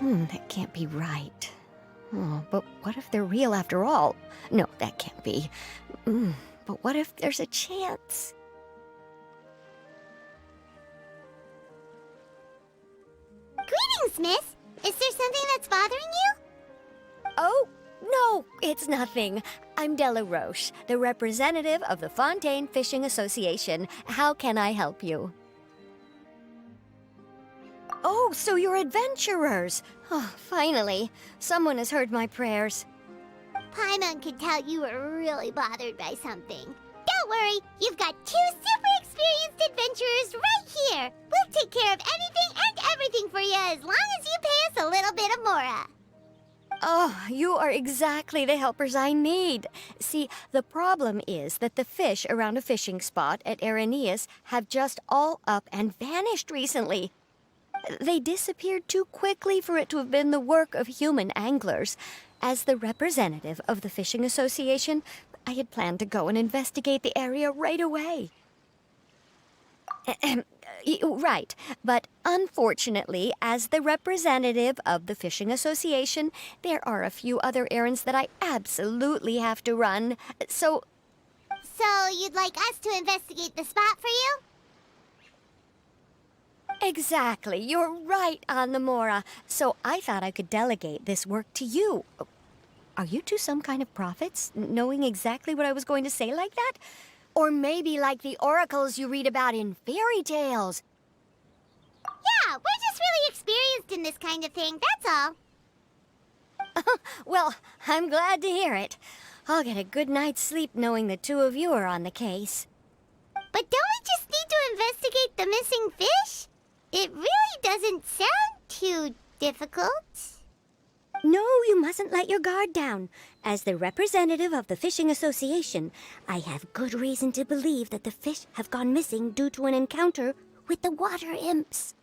That can't be right. Oh, but what if they're real after all? No, that can't be. But what if there's a chance? Greetings, miss! Is there something that's bothering you? Oh, no, it's nothing. I'm Della Roche, the representative of the Fontaine Fishing Association. How can I help you? Oh, so you're adventurers! Oh, finally, someone has heard my prayers. Paimon could tell you were really bothered by something. Don't worry, you've got 2 super experienced adventurers right here. We'll take care of anything and everything for you as long as you pay us a little bit of mora. Oh, you are exactly the helpers I need. See, the problem is that the fish around a fishing spot at Araneus have just all up and vanished recently. They disappeared too quickly for it to have been the work of human anglers. As the representative of the Fishing Association, I had planned to go and investigate the area right away. Right, but unfortunately, as the representative of the Fishing Association, there are a few other errands that I absolutely have to run, so... So you'd like us to investigate the spot for you? Exactly, you're right on the mora, so I thought I could delegate this work to you. Are you two some kind of prophets, knowing exactly what I was going to say like that? Or maybe like the oracles you read about in fairy tales. Yeah, we're just really experienced in this kind of thing, that's all. Well, I'm glad to hear it. I'll get a good night's sleep knowing the two of you are on the case. But don't we just need to investigate the missing fish? It really doesn't sound too difficult. No, you mustn't let your guard down. As the representative of the Fishing Association, I have good reason to believe that the fish have gone missing due to an encounter with the water imps.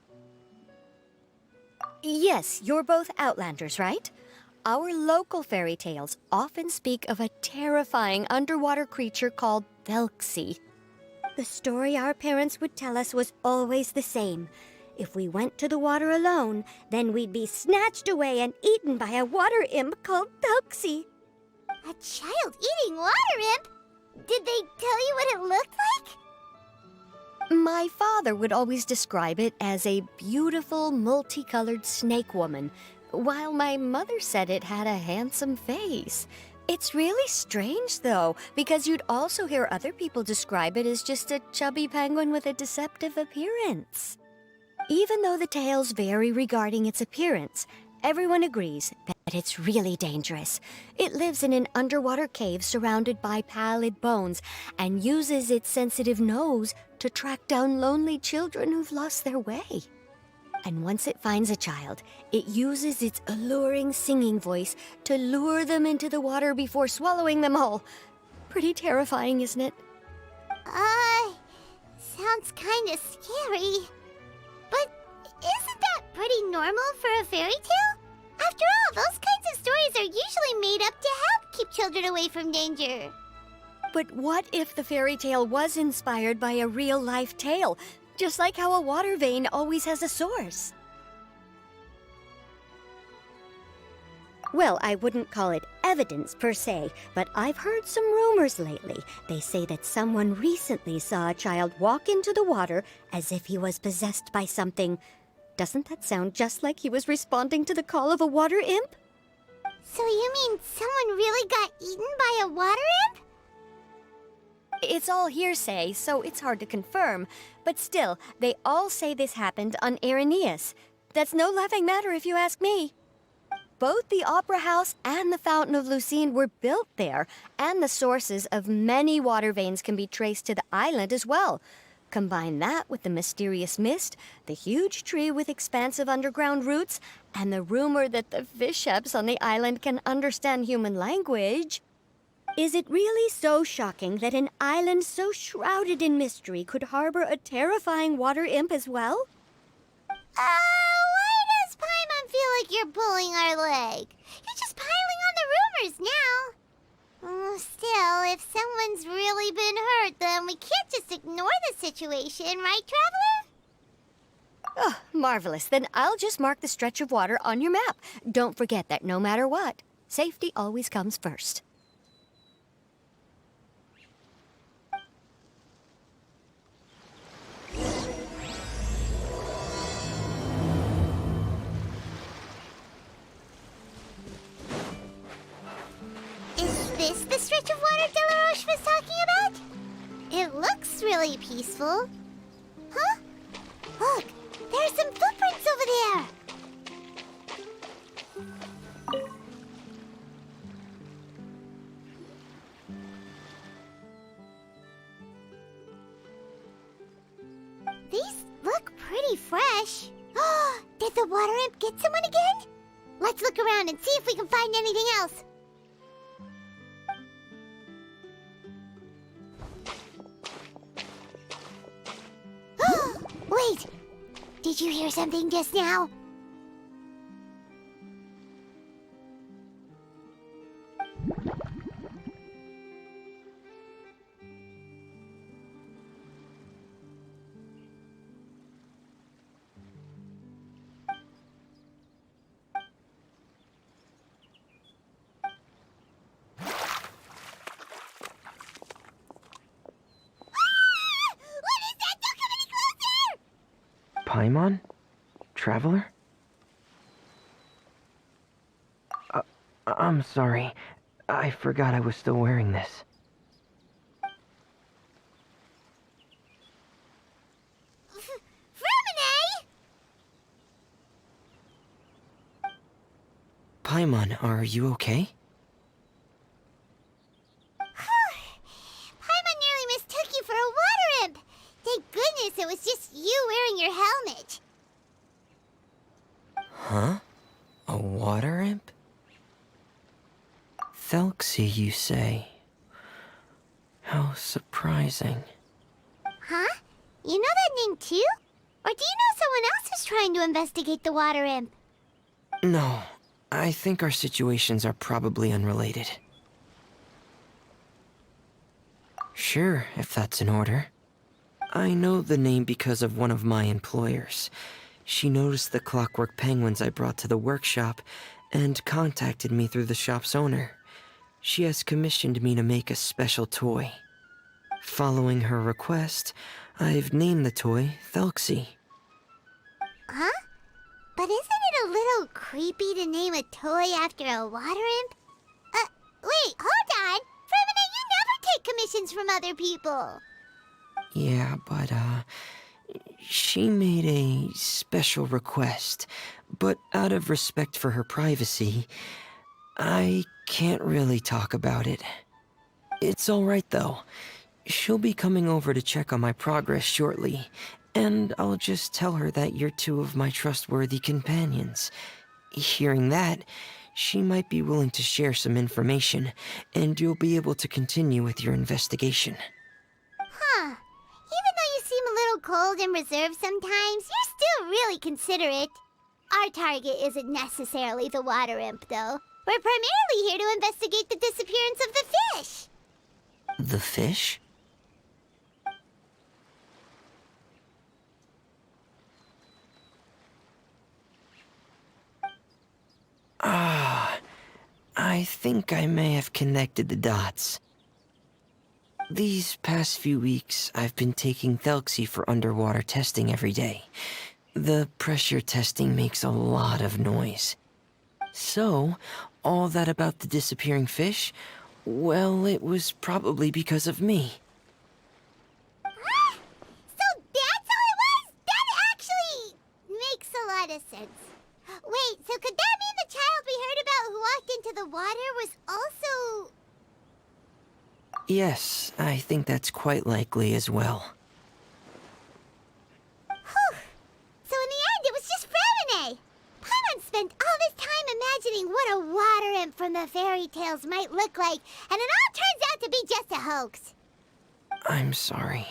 Yes, you're both Outlanders, right? Our local fairy tales often speak of a terrifying underwater creature called Thelxie. The story our parents would tell us was always the same. If we went to the water alone, then we'd be snatched away and eaten by a water imp called Thelxie. A child eating water imp? Did they tell you what it looked like? My father would always describe it as a beautiful, multicolored snake woman, while my mother said it had a handsome face. It's really strange, though, because you'd also hear other people describe it as just a chubby penguin with a deceptive appearance. Even though the tales vary regarding its appearance, everyone agrees that it's really dangerous. It lives in an underwater cave surrounded by pallid bones and uses its sensitive nose to track down lonely children who've lost their way. And once it finds a child, it uses its alluring singing voice to lure them into the water before swallowing them whole. Pretty terrifying, isn't it? Sounds kinda scary. But isn't that pretty normal for a fairy tale? After all, those kinds of stories are usually made up to help keep children away from danger. But what if the fairy tale was inspired by a real-life tale, just like how a water vein always has a source? Well, I wouldn't call it evidence per se, but I've heard some rumors lately. They say that someone recently saw a child walk into the water as if he was possessed by something. Doesn't that sound just like he was responding to the call of a water imp? So you mean someone really got eaten by a water imp? It's all hearsay, so it's hard to confirm. But still, they all say this happened on Araneus. That's no laughing matter if you ask me. Both the Opera House and the Fountain of Lucine were built there, and the sources of many water veins can be traced to the island as well. Combine that with the mysterious mist, the huge tree with expansive underground roots, and the rumor that the fish-eps on the island can understand human language. Is it really so shocking that an island so shrouded in mystery could harbor a terrifying water imp as well? Why does Paimon feel like you're pulling our leg? You're just piling on the rumors now. Still, if someone's really been hurt, then we can't just ignore the situation, right, Traveler? Oh, Marvelous. Then I'll just mark the stretch of water on your map. Don't forget that no matter what, safety always comes first. Is this the stretch of water Delaroche was talking about? It looks really peaceful. Huh? Look, there's some footprints over there. These look pretty fresh. Did the water imp get someone again? Let's look around and see if we can find anything else. Wait! Did you hear something just now? Paimon? Traveler? I'm sorry. I forgot I was still wearing this. Freminet! Paimon, are you okay? Paimon nearly mistook you for a water imp. Thank goodness it was just you wearing your helmet. Huh? A water imp? Thelxie, you say? How surprising. Huh? You know that name too? Or do you know someone else is trying to investigate the water imp? No, I think our situations are probably unrelated. Sure, if that's in order. I know the name because of one of my employers. She noticed the clockwork penguins I brought to the workshop and contacted me through the shop's owner. She has commissioned me to make a special toy. Following her request, I've named the toy Thelxie. Huh? But isn't it a little creepy to name a toy after a water imp? Wait, hold on! Freminet, you never take commissions from other people! Yeah, but, she made a special request, but out of respect for her privacy, I can't really talk about it. It's alright though. She'll be coming over to check on my progress shortly, and I'll just tell her that you're two of my trustworthy companions. Hearing that, she might be willing to share some information, and you'll be able to continue with your investigation. Huh. Even though you seem a little cold and reserved sometimes, you're still really considerate. Our target isn't necessarily the water imp, though. We're primarily here to investigate the disappearance of the fish. The fish? I think I may have connected the dots. These past few weeks, I've been taking Thelxie for underwater testing every day. The pressure testing makes a lot of noise. So, all that about the disappearing fish, well, it was probably because of me. So that's all it was? That actually makes a lot of sense. Wait, so could that mean the child we heard about who walked into the water was also... Yes, I think that's quite likely as well. Whew. So in the end, it was just Freminet. Paimon spent all this time imagining what a water imp from the fairy tales might look like, and it all turns out to be just a hoax. I'm sorry.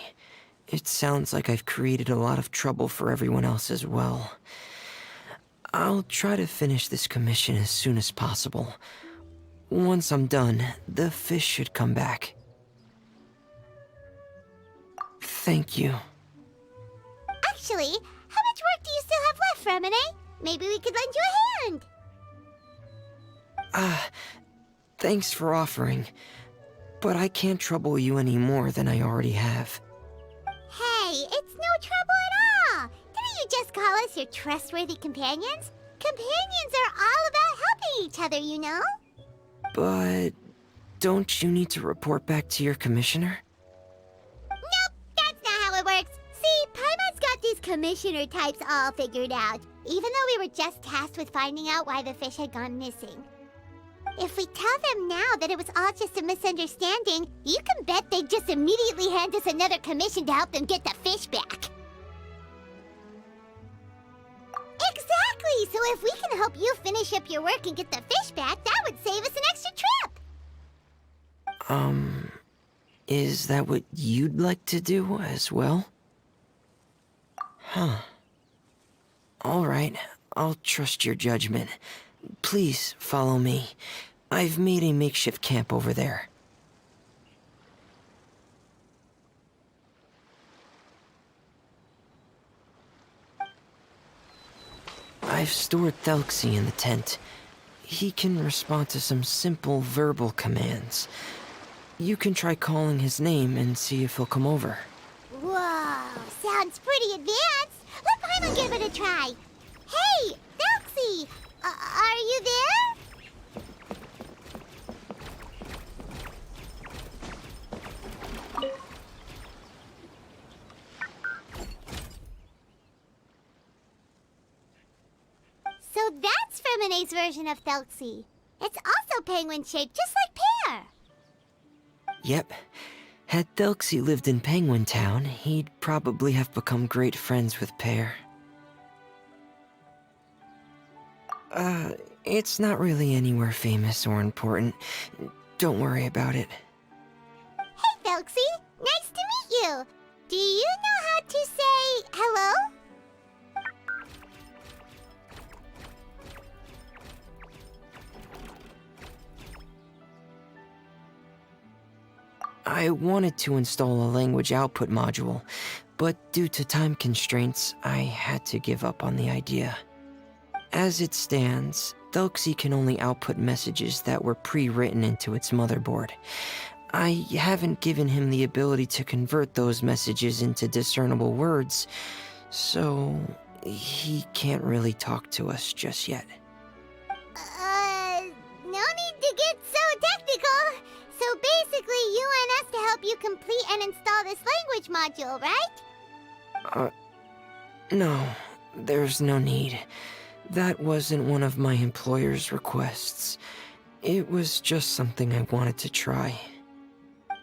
It sounds like I've created a lot of trouble for everyone else as well. I'll try to finish this commission as soon as possible. Once I'm done, the fish should come back. Thank you. Actually, how much work do you still have Freminet. Maybe we could lend you a hand. Thanks for offering, but I can't trouble you any more than I already have. Hey, it's no trouble at all. Didn't you just call us your trustworthy companions? Companions are all about helping each other, you know? But don't you need to report back to your commissioner? Nope, that's not how it works. See, Paimon's got these commissioner types all figured out, even though we were just tasked with finding out why the fish had gone missing. If we tell them now that it was all just a misunderstanding, you can bet they'd just immediately hand us another commission to help them get the fish back. Exactly! So if we can help you finish up your work and get the fish back, that would save us an extra trip! Is that what you'd like to do as well? Huh. Alright, I'll trust your judgment. Please follow me. I've made a makeshift camp over there. I've stored Thelxie in the tent. He can respond to some simple verbal commands. You can try calling his name and see if he'll come over. Whoa, sounds pretty advanced. Let Paimon give it a try. Hey, Thelxie, are you there? So that's Freminet's version of Thelxie. It's also penguin-shaped, just like Pear. Yep. Had Thelxie lived in Penguin Town, he'd probably have become great friends with Pear. It's not really anywhere famous or important. Don't worry about it. Hey, Thelxie, nice to meet you. Do you know how to say hello? I wanted to install a language output module, but due to time constraints, I had to give up on the idea. As it stands, Thelxie can only output messages that were pre-written into its motherboard. I haven't given him the ability to convert those messages into discernible words, so he can't really talk to us just yet. No need to get so technical. So basically, you want us to help you complete and install this language module, right? No, there's no need. That wasn't one of my employer's requests. It was just something I wanted to try.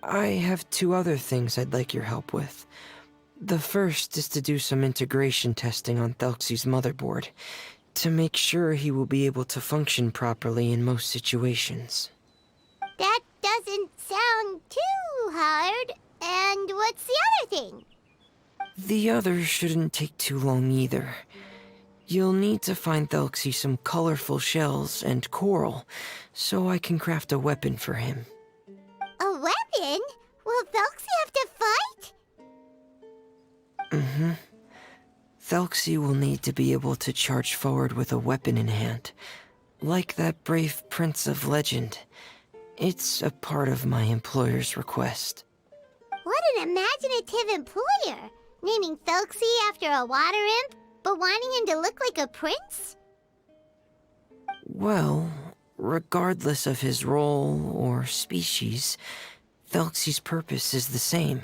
I have two other things I'd like your help with. The first is to do some integration testing on Thelxie's motherboard, to make sure he will be able to function properly in most situations. That doesn't sound too hard. And what's the other thing? The other shouldn't take too long either. You'll need to find Thelxie some colorful shells and coral, so I can craft a weapon for him. A weapon? Will Thelxie have to fight? Mm-hmm. Thelxie will need to be able to charge forward with a weapon in hand, like that brave prince of legend. It's a part of my employer's request. What an imaginative employer! Naming Thelxie after a water imp, but wanting him to look like a prince? Well, regardless of his role or species, Thelxie's purpose is the same.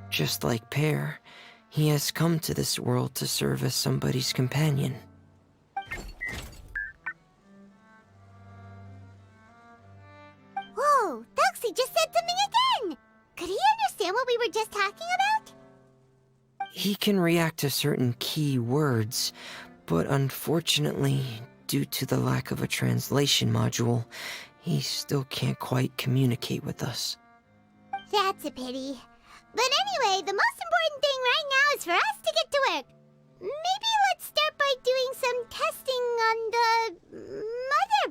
Just like Pear, he has come to this world to serve as somebody's companion. Whoa, Thelxie just said something again! Could he understand what we were just talking about? He can react to certain key words, but unfortunately, due to the lack of a translation module, he still can't quite communicate with us. That's a pity. But anyway, the most important thing right now is for us to get to work. Maybe let's start by doing some testing on the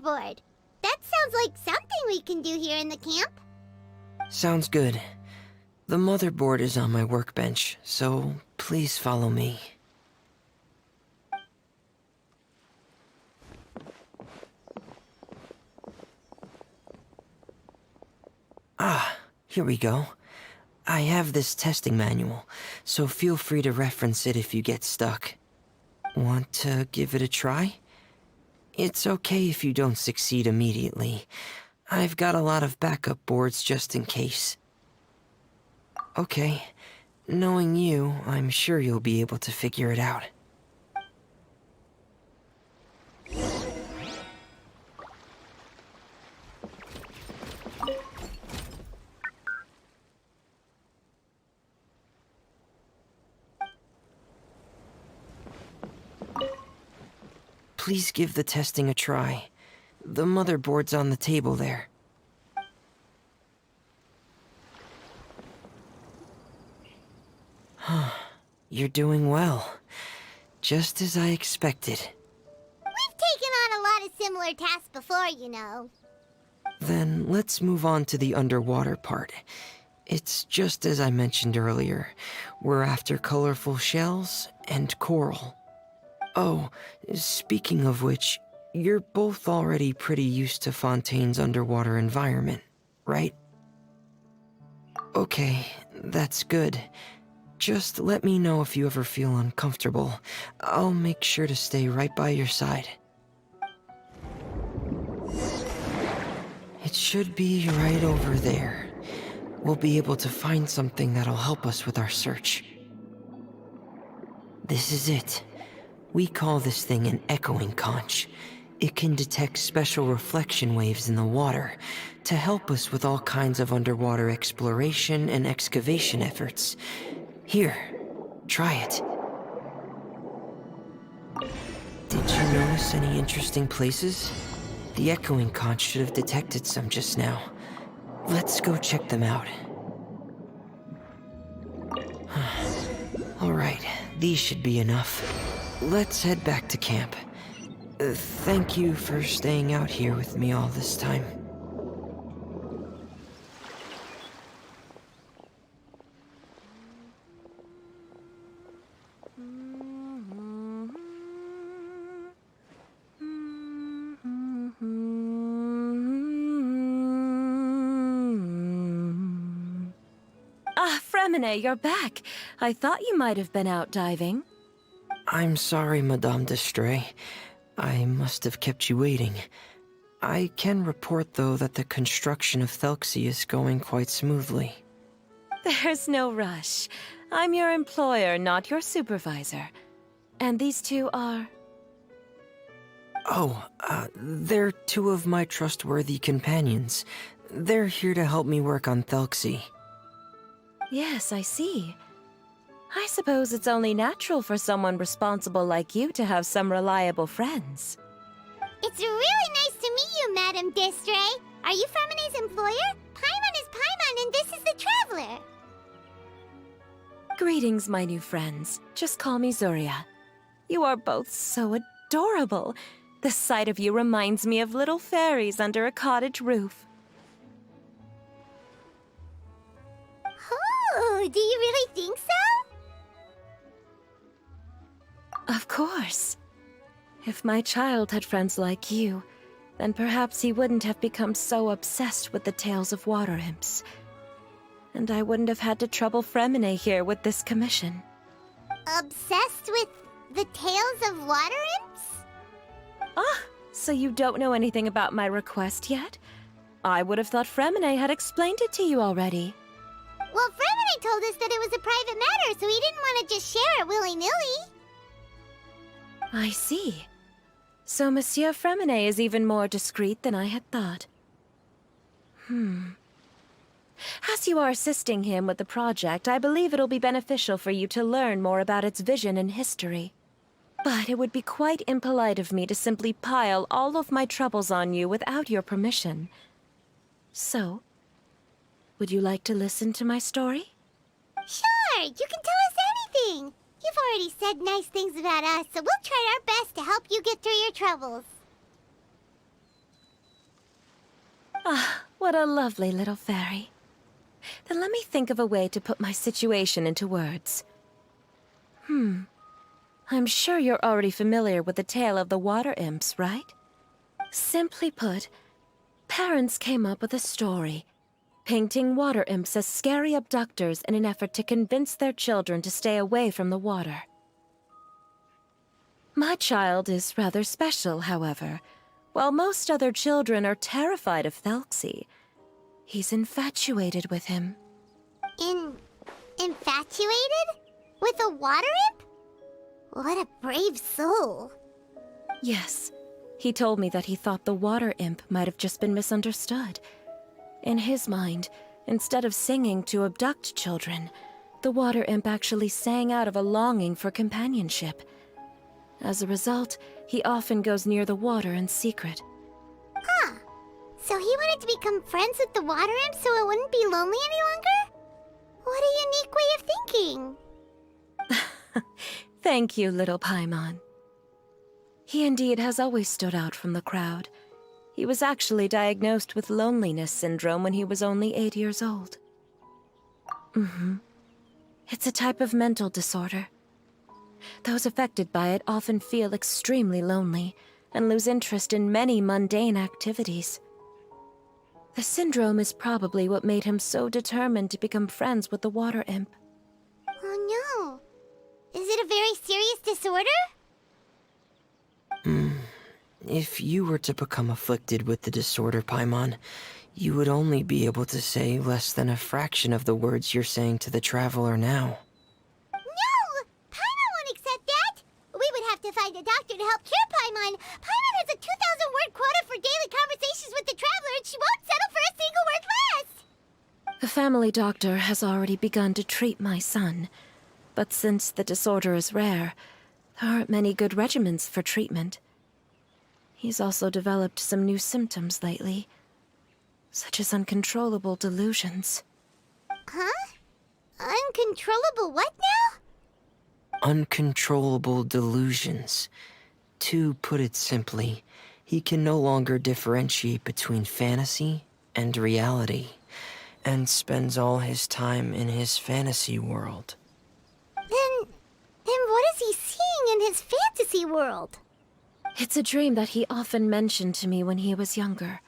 motherboard. That sounds like something we can do here in the camp. Sounds good. The motherboard is on my workbench, so please follow me. Here we go. I have this testing manual, so feel free to reference it if you get stuck. Want to give it a try? It's okay if you don't succeed immediately. I've got a lot of backup boards just in case. Okay, knowing you, I'm sure you'll be able to figure it out. Please give the testing a try. The motherboard's on the table there. You're doing well. Just as I expected. We've taken on a lot of similar tasks before, you know. Then let's move on to the underwater part. It's just as I mentioned earlier. We're after colorful shells and coral. Oh, speaking of which, you're both already pretty used to Fontaine's underwater environment, right? Okay, that's good. Just let me know if you ever feel uncomfortable. I'll make sure to stay right by your side. It should be right over there. We'll be able to find something that'll help us with our search. This is it. We call this thing an echoing conch. It can detect special reflection waves in the water to help us with all kinds of underwater exploration and excavation efforts. Here, try it. Did you notice any interesting places? The echoing conch should have detected some just now. Let's go check them out. Alright, these should be enough. Let's head back to camp. Thank you for staying out here with me all this time. Ah, Freminet, you're back. I thought you might have been out diving. I'm sorry, Madame d'Estray. I must have kept you waiting. I can report, though, that the construction of Thelxie is going quite smoothly. There's no rush. I'm your employer, not your supervisor. And these two are... Oh, they're two of my trustworthy companions. They're here to help me work on Thelxie. Yes, I see. I suppose it's only natural for someone responsible like you to have some reliable friends. It's really nice to meet you, Madame d'Estray. Are you Freminet's employer? Paimon is Paimon, and this is the Traveler. Greetings, my new friends. Just call me Zuria. You are both so adorable. The sight of you reminds me of little fairies under a cottage roof. Oh, do you really think so? Of course. If my child had friends like you, then perhaps he wouldn't have become so obsessed with the tales of water imps. And I wouldn't have had to trouble Freminet here with this commission. Obsessed with the tales of water imps? Ah, so you don't know anything about my request yet? I would have thought Freminet had explained it to you already. Well, Freminet told us that it was a private matter, so he didn't want to just share it willy-nilly. I see. So Monsieur Freminet is even more discreet than I had thought. As you are assisting him with the project, I believe it'll be beneficial for you to learn more about its vision and history. But it would be quite impolite of me to simply pile all of my troubles on you without your permission. So, would you like to listen to my story? Sure, you can tell us anything. You've already said nice things about us, so we'll try our best to help you get through your troubles. Ah, what a lovely little fairy. Then let me think of a way to put my situation into words. I'm sure you're already familiar with the tale of the water imps, right? Simply put, parents came up with a story. painting water imps as scary abductors in an effort to convince their children to stay away from the water. My child is rather special, however. While most other children are terrified of Thelxie, he's infatuated with him. Infatuated? With a water imp? What a brave soul. Yes, he told me that he thought the water imp might have just been misunderstood. In his mind, instead of singing to abduct children, the water imp actually sang out of a longing for companionship. As a result, he often goes near the water in secret. Huh. So he wanted to become friends with the water imp so it wouldn't be lonely any longer? What a unique way of thinking. Thank you, little Paimon. He indeed has always stood out from the crowd. He was actually diagnosed with loneliness syndrome when he was only 8 years old. It's a type of mental disorder. Those affected by it often feel extremely lonely and lose interest in many mundane activities. The syndrome is probably what made him so determined to become friends with the water imp. Oh no. Is it a very serious disorder? If you were to become afflicted with the disorder, Paimon, you would only be able to say less than a fraction of the words you're saying to the traveler now. No! Paimon won't accept that! We would have to find a doctor to help cure Paimon. Paimon has a 2,000-word quota for daily conversations with the traveler, and she won't settle for a single word less! The family doctor has already begun to treat my son, but since the disorder is rare, there aren't many good regimens for treatment. He's also developed some new symptoms lately, such as uncontrollable delusions. Huh? Uncontrollable what now? Uncontrollable delusions. To put it simply, he can no longer differentiate between fantasy and reality, and spends all his time in his fantasy world. Then what is he seeing in his fantasy world? It's a dream that he often mentioned to me when he was younger.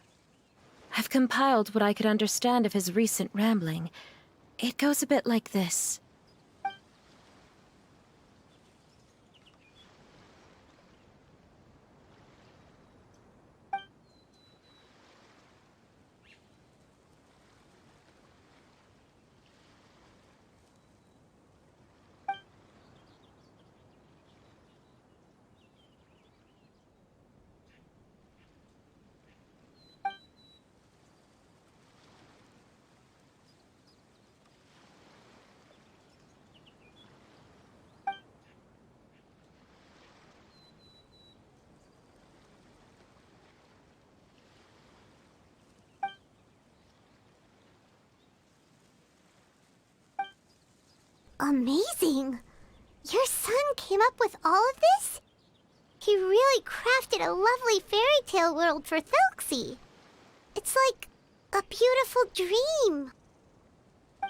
I've compiled what I could understand of his recent rambling. It goes a bit like this. Amazing! Your son came up with all of this? He really crafted a lovely fairy tale world for Thelxie. It's like a beautiful dream.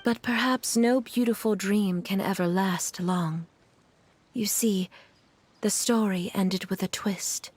But perhaps no beautiful dream can ever last long. You see, the story ended with a twist.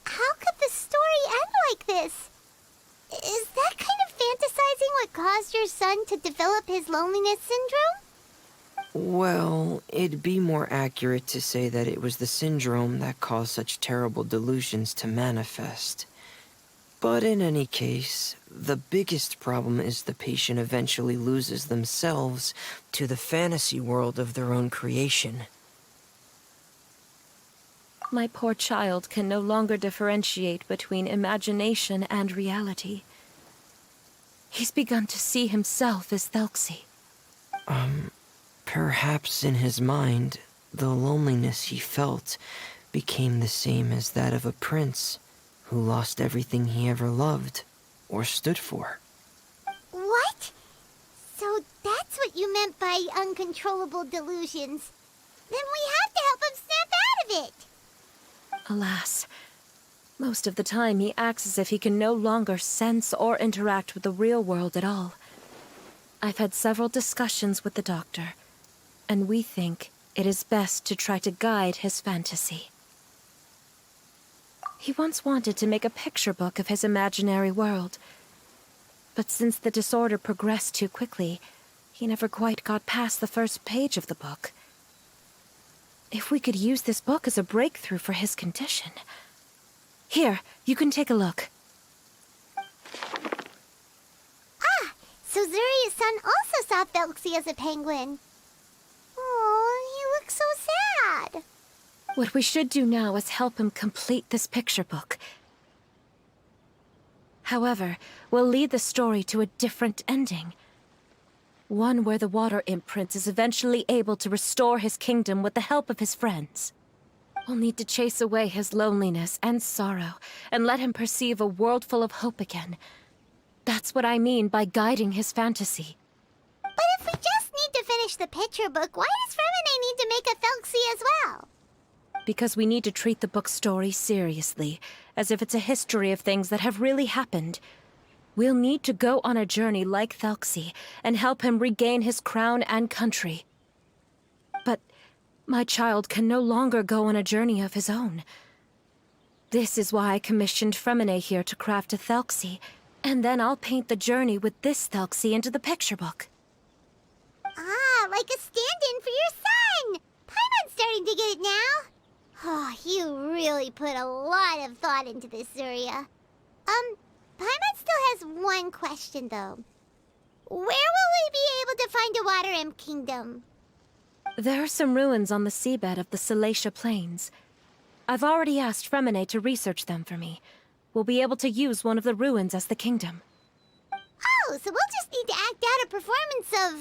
How could the story end like this? Is that kind of fantasizing what caused your son to develop his loneliness syndrome? Well, it'd be more accurate to say that it was the syndrome that caused such terrible delusions to manifest. But in any case, the biggest problem is the patient eventually loses themselves to the fantasy world of their own creation. My poor child can no longer differentiate between imagination and reality. He's begun to see himself as Thelxie. Perhaps in his mind, the loneliness he felt became the same as that of a prince, who lost everything he ever loved or stood for. What? So that's what you meant by uncontrollable delusions. Then we have to help him snap out of it. Alas, most of the time he acts as if he can no longer sense or interact with the real world at all. I've had several discussions with the doctor, and we think it is best to try to guide his fantasy. He once wanted to make a picture book of his imaginary world, but since the disorder progressed too quickly, he never quite got past the first page of the book. If we could use this book as a breakthrough for his condition... Here, you can take a look. So Zuria's son also saw Thelxie as a penguin. Oh, he looks so sad. What we should do now is help him complete this picture book. However, we'll lead the story to a different ending. One where the Water Imp Prince is eventually able to restore his kingdom with the help of his friends. We'll need to chase away his loneliness and sorrow, and let him perceive a world full of hope again. That's what I mean by guiding his fantasy. But if we just need to finish the picture book, why does Freminet need to make a Thelxie as well? Because we need to treat the book's story seriously, as if it's a history of things that have really happened. We'll need to go on a journey like Thelxie, and help him regain his crown and country. But my child can no longer go on a journey of his own. This is why I commissioned Freminet here to craft a Thelxie, and then I'll paint the journey with this Thelxie into the picture book. Ah, like a stand-in for your son! Paimon's starting to get it now. Oh, you really put a lot of thought into this, Zuria. Paimon still has one question, though. Where will we be able to find a Water Imp Kingdom? There are some ruins on the seabed of the Salacia Plains. I've already asked Freminet to research them for me. We'll be able to use one of the ruins as the kingdom. Oh, so we'll just need to act out a performance of,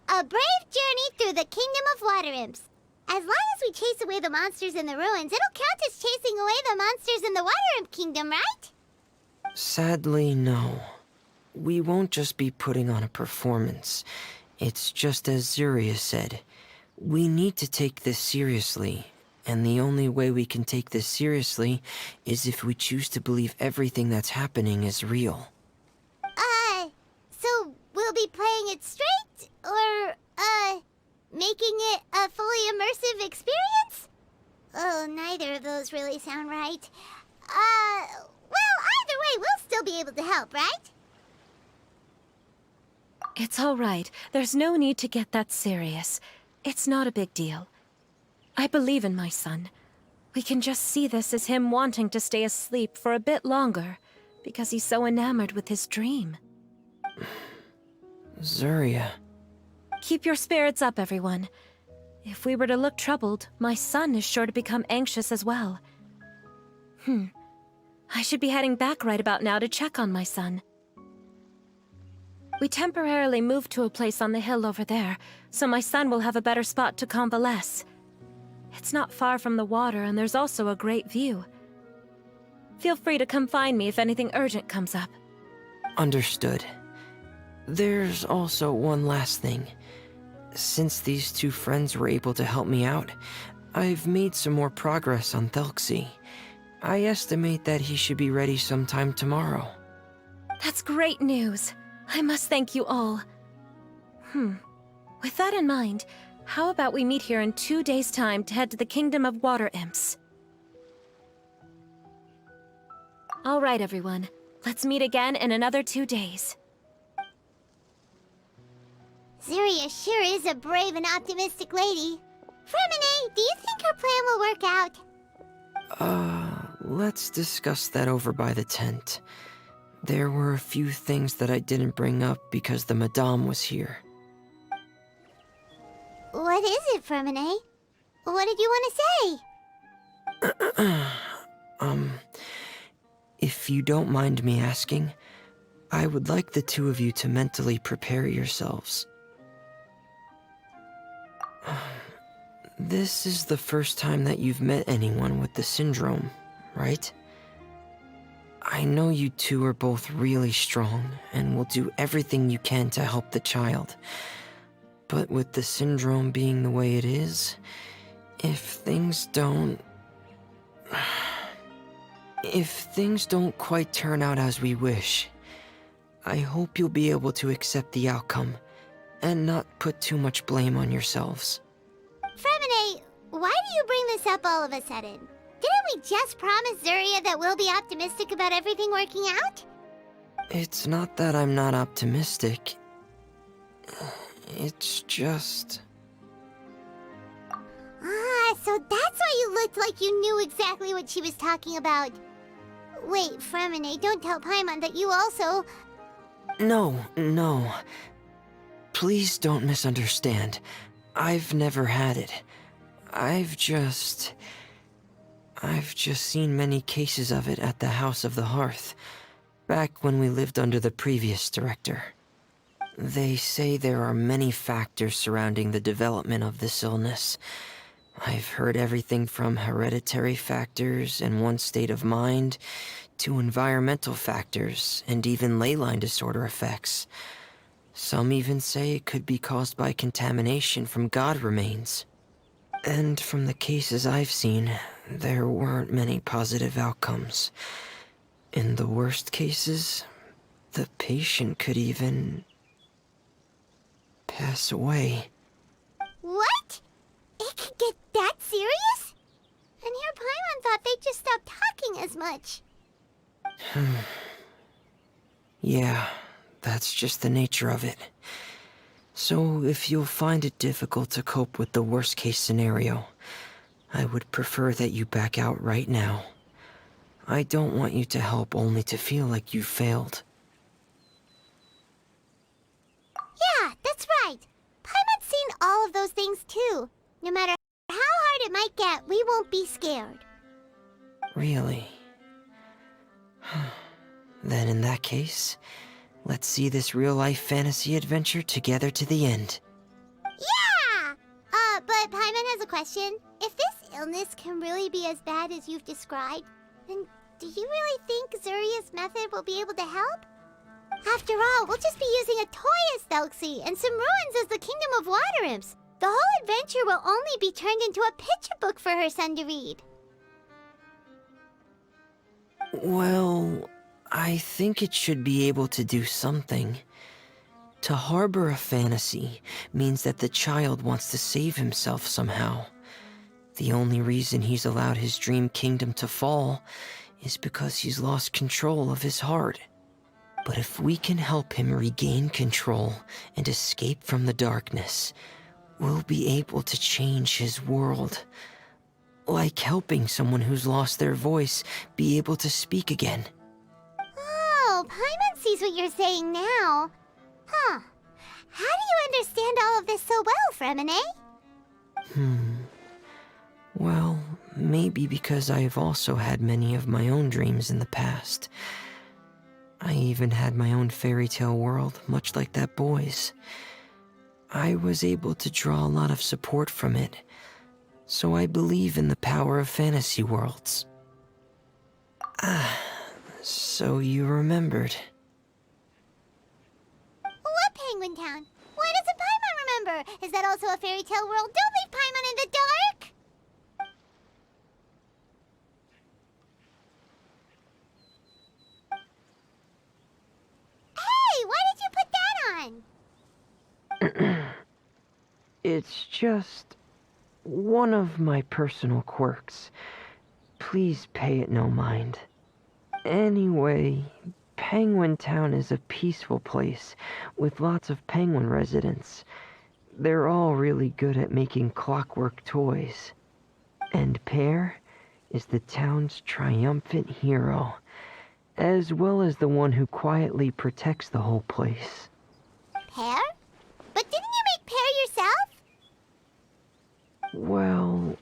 a brave journey through the Kingdom of Water Imps. As long as we chase away the monsters in the ruins, it'll count as chasing away the monsters in the Water Imp Kingdom, right? Sadly, no. We won't just be putting on a performance. It's just as Zuria said. We need to take this seriously. And the only way we can take this seriously is if we choose to believe everything that's happening is real. So we'll be playing it straight? Or, making it a fully immersive experience? Oh, neither of those really sound right. Well, either way, we'll still be able to help, right? It's all right. There's no need to get that serious. It's not a big deal. I believe in my son. We can just see this as him wanting to stay asleep for a bit longer, because he's so enamored with his dream. Zuria. Keep your spirits up, everyone. If we were to look troubled, my son is sure to become anxious as well. I should be heading back right about now to check on my son. We temporarily moved to a place on the hill over there, so my son will have a better spot to convalesce. It's not far from the water, and there's also a great view. Feel free to come find me if anything urgent comes up. Understood. There's also one last thing. Since these two friends were able to help me out, I've made some more progress on Thelxie. I estimate that he should be ready sometime tomorrow. That's great news. I must thank you all. With that in mind, how about we meet here in 2 days' time to head to the Kingdom of Water Imps? All right, everyone. Let's meet again in another 2 days. Zuria sure is a brave and optimistic lady. Freminet, do you think her plan will work out? Let's discuss that over by the tent. There were a few things that I didn't bring up because the Madame was here. What is it, Freminet? What did you want to say? If you don't mind me asking, I would like the two of you to mentally prepare yourselves. This is the first time that you've met anyone with the syndrome, right? I know you two are both really strong and will do everything you can to help the child. But with the syndrome being the way it is, if things don't quite turn out as we wish, I hope you'll be able to accept the outcome and not put too much blame on yourselves. Freminet, why do you bring this up all of a sudden? Didn't we just promise Zuria that we'll be optimistic about everything working out? It's not that I'm not optimistic. It's just... Ah, so that's why you looked like you knew exactly what she was talking about. Wait, Freminet, don't tell Paimon that you also... No. Please don't misunderstand. I've never had it. I've just seen many cases of it at the House of the Hearth, back when we lived under the previous director. They say there are many factors surrounding the development of this illness. I've heard everything from hereditary factors and one's state of mind, to environmental factors and even ley line disorder effects. Some even say it could be caused by contamination from god remains. And from the cases I've seen, there weren't many positive outcomes. In the worst cases, the patient could even pass away. What? It could get that serious? And here Paimon thought they'd just stop talking as much. Yeah, that's just the nature of it. So if you'll find it difficult to cope with the worst case scenario, I would prefer that you back out right now. I don't want you to help only to feel like you failed. Yeah, that's right. Paimon's seen all of those things too. No matter how hard it might get, we won't be scared. Really? Then in that case, let's see this real-life fantasy adventure together to the end. Yeah! But Paimon has a question. If this illness can really be as bad as you've described, then do you really think Zuria's method will be able to help? After all, we'll just be using a toy as Thelxie and some ruins as the Kingdom of Water Imps. The whole adventure will only be turned into a picture book for her son to read. Well, I think it should be able to do something. To harbor a fantasy means that the child wants to save himself somehow. The only reason he's allowed his dream kingdom to fall is because he's lost control of his heart. But if we can help him regain control and escape from the darkness, we'll be able to change his world. Like helping someone who's lost their voice be able to speak again. Oh, Paimon sees what you're saying now. Huh. How do you understand all of this so well, Freminet? Well, maybe because I've also had many of my own dreams in the past. I even had my own fairy tale world, much like that boy's. I was able to draw a lot of support from it, so I believe in the power of fantasy worlds. So you remembered. What Penguin Town? Why doesn't Paimon remember? Is that also a fairy tale world? Don't leave Paimon in the dark! Hey, why did you put that on? It's just one of my personal quirks. Please pay it no mind. Anyway, Penguin Town is a peaceful place with lots of penguin residents. They're all really good at making clockwork toys. And Pear is the town's triumphant hero, as well as the one who quietly protects the whole place. Pear? But didn't you make Pear yourself? Well,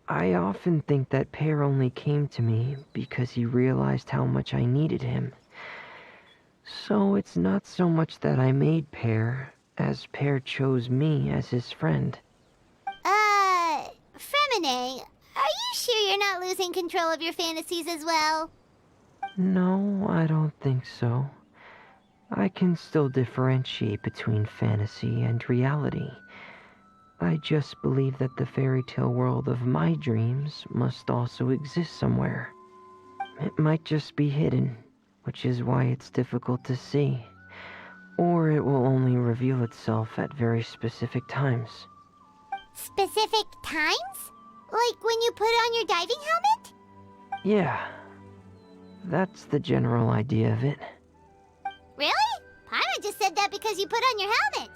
I often think that Pear only came to me because he realized how much I needed him. So it's not so much that I made Pear, as Pear chose me as his friend. Freminet, are you sure you're you're not losing control of your fantasies as well? No, I don't think so. I can still differentiate between fantasy and reality. I just believe that the fairy tale world of my dreams must also exist somewhere. It might just be hidden, which is why it's difficult to see. Or it will only reveal itself at very specific times. Specific times? Like when you put on your diving helmet? Yeah, that's the general idea of it. Really? Paimon just said that because you put on your helmet.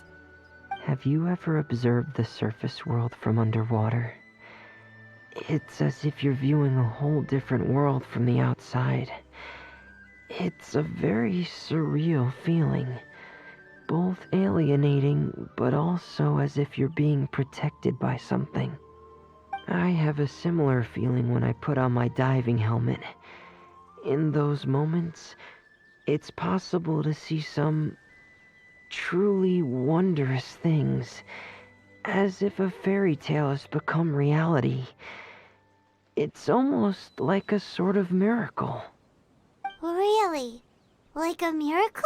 Have you ever observed the surface world from underwater? It's as if you're viewing a whole different world from the outside. It's a very surreal feeling. Both alienating, but also as if you're being protected by something. I have a similar feeling when I put on my diving helmet. In those moments, it's possible to see some truly wondrous things, as if a fairy tale has become reality. It's almost like a sort of miracle. Really? Like a miracle?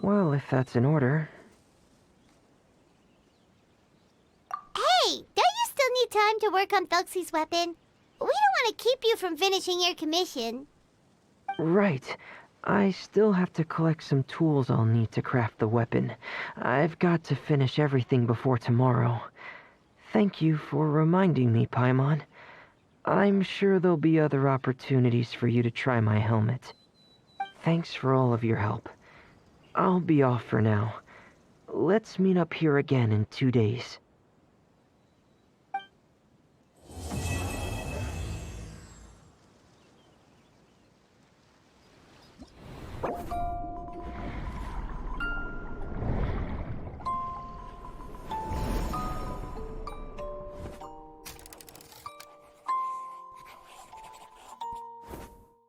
Well, if that's in order. Hey, don't you still need time to work on Thelxie's weapon? We don't want to keep you from finishing your commission. Right. I still have to collect some tools I'll need to craft the weapon. I've got to finish everything before tomorrow. Thank you for reminding me, Paimon. I'm sure there'll be other opportunities for you to try my helmet. Thanks for all of your help. I'll be off for now. Let's meet up here again in 2 days.